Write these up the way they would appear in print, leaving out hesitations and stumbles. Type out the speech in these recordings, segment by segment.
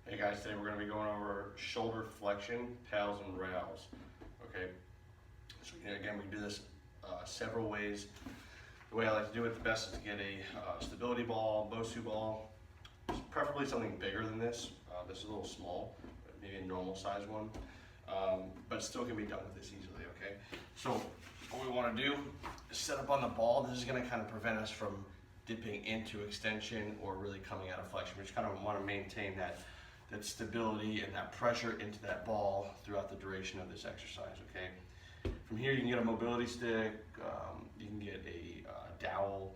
Hey guys, today we're going to be going over shoulder flexion, PAILs, and rails. Okay, so again, we can do this several ways. The way I like to do it the best is to get a stability ball, Bosu ball, preferably something bigger than this. This is a little small, maybe a normal size one, but it still can be done with this easily. Okay, so what we want to do is set up on the ball. This is going to kind of prevent us from dipping into extension or really coming out of flexion. We just kind of want to maintain that stability and that pressure into that ball throughout the duration of this exercise. Okay. From here, you can get a mobility stick, you can get a dowel,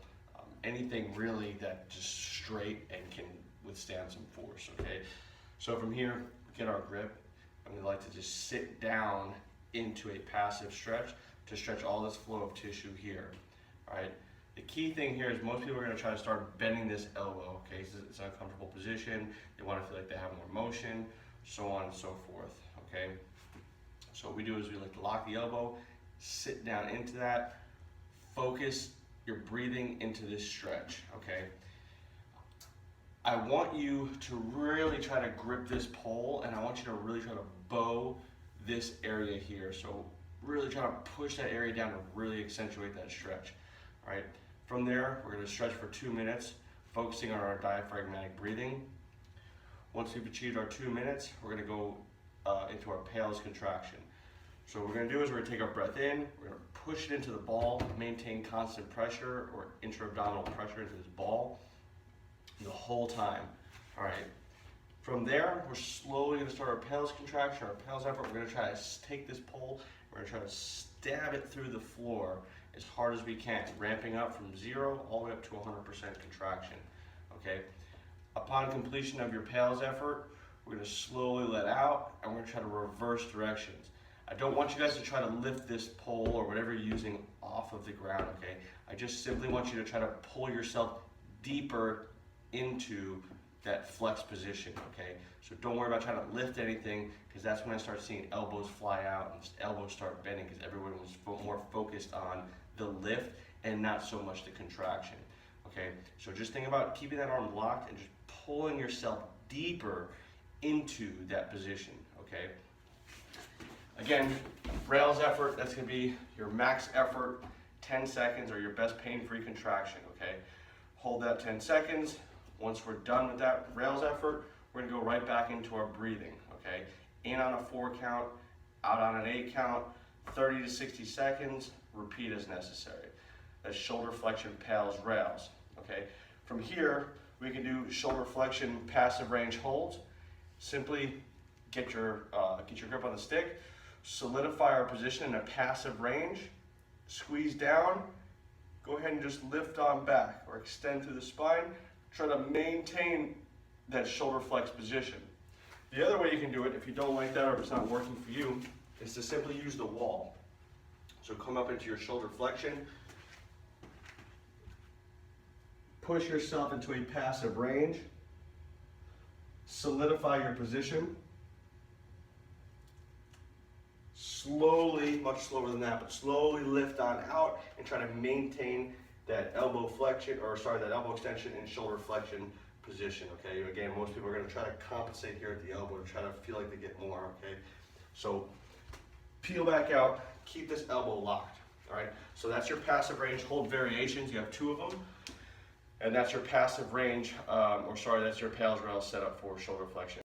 anything really that just straight and can withstand some force. Okay. So from here, get our grip, and we like to just sit down into a passive stretch to stretch all this flow of tissue here. All right. The key thing here is most people are going to try to start bending this elbow, okay? So it's an uncomfortable position. They want to feel like they have more motion, so on and so forth, okay? So what we do is we like to lock the elbow, sit down into that, focus your breathing into this stretch, okay? I want you to really try to grip this pole, and I want you to really try to bow this area here. So really try to push that area down to really accentuate that stretch, all right? From there, we're going to stretch for 2 minutes, focusing on our diaphragmatic breathing. Once we've achieved our 2 minutes, we're going to go into our PAILs contraction. So what we're going to do is we're going to take our breath in, we're going to push it into the ball, maintain constant pressure or intra-abdominal pressure into this ball the whole time. All right. From there, we're slowly going to start our PAILs contraction, our PAILs effort. We're going to try to take this pole, we're going to try to stab it through the floor as hard as we can, ramping up from 0 all the way up to 100% contraction, okay? Upon completion of your PAILs effort, we're gonna slowly let out, and we're gonna try to reverse directions. I don't want you guys to try to lift this pole or whatever you're using off of the ground, okay? I just simply want you to try to pull yourself deeper into that flex position, okay? So don't worry about trying to lift anything, because that's when I start seeing elbows fly out and elbows start bending, because everyone was more focused on the lift and not so much the contraction, okay? So just think about keeping that arm locked and just pulling yourself deeper into that position, okay? Again, rails effort, that's gonna be your max effort, 10 seconds, or your best pain-free contraction, okay? Hold that 10 seconds. Once we're done with that rails effort, we're gonna go right back into our breathing, okay? In on a 4 count, out on an 8 count, 30 to 60 seconds, repeat as necessary. That's shoulder flexion, PAILs, rails, okay? From here, we can do shoulder flexion passive range holds. Simply get your grip on the stick, solidify our position in a passive range, squeeze down, go ahead and just lift on back or extend through the spine. Try to maintain that shoulder flex position. The other way you can do it, if you don't like that or if it's not working for you, is to simply use the wall. So come up into your shoulder flexion, push yourself into a passive range, solidify your position, slowly, much slower than that, but slowly lift on out and try to maintain that elbow flexion, or sorry, that elbow extension and shoulder flexion position, okay? Again, most people are gonna try to compensate here at the elbow to try to feel like they get more, okay? So peel back out, keep this elbow locked, all right? So that's your passive range hold variations. You have 2 of them. And that's your passive range, that's your PAILs rail set up for shoulder flexion.